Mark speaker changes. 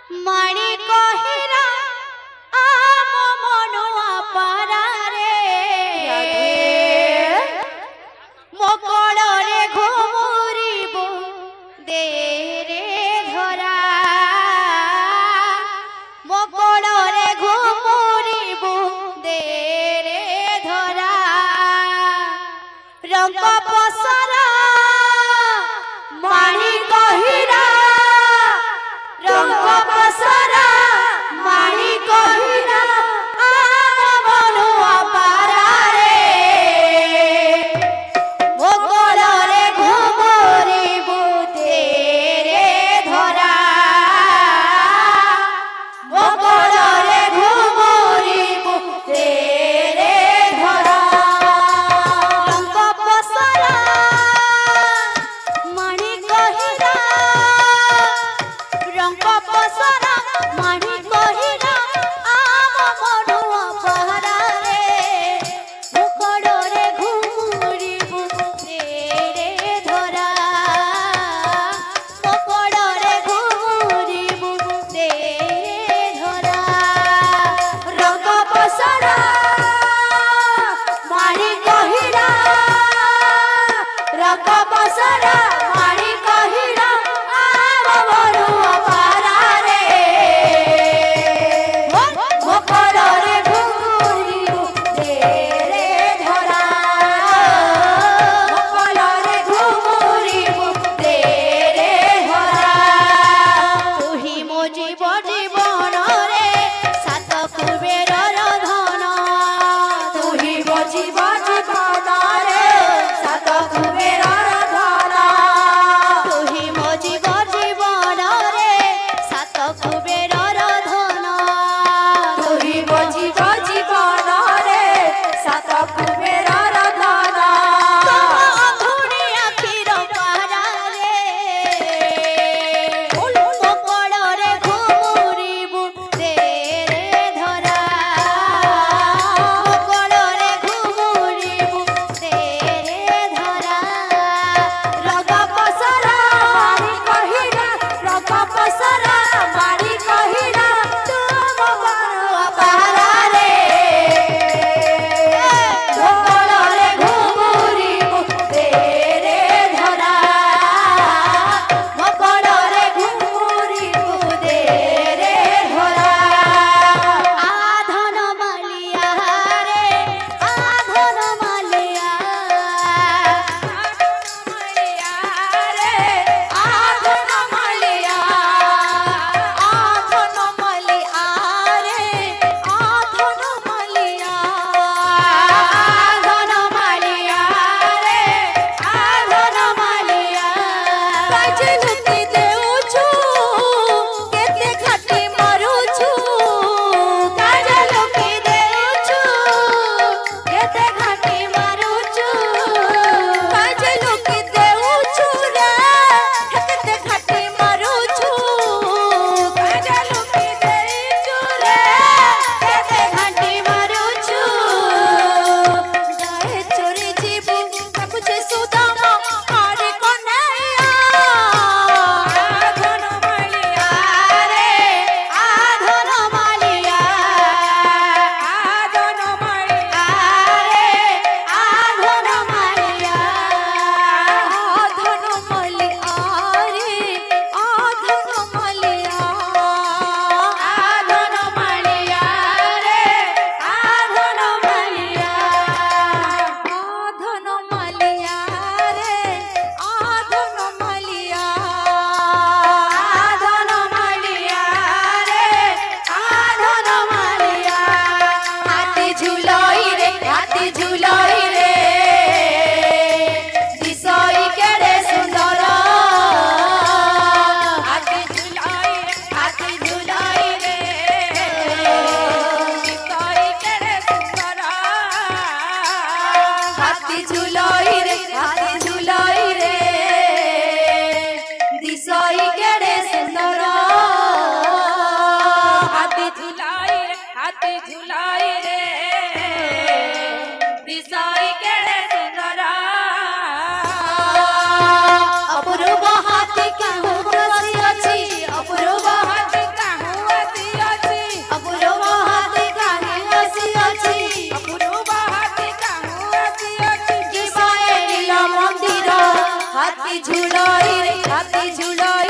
Speaker 1: माणी कहिरा आम मनुआ पारारे मकड़े घुमुरिबु दे रे धरा मकड़े घुमुरिबु दे रे धरा रंग पसरा माणी कहिरा रंग पसरा माणी कहिरा आम मनुआ पारारे मकड़े घुमुरिबु दे रे धरा मकड़े घुमुरिबु दे रे धरा रंग पसरा माणी कहिरा रंग पसरा माणी कहिरा आम मनुआ पारारे मकड़े घुमुरिबु दे रे धरा मकड़े घुमुरिबु दे रे धरा रंग पसरा माणी कहिरा रंग पसरा माणी कहिरा आम मनुआ पारारे হাতি ঝুলই রে হাতি ঝুলই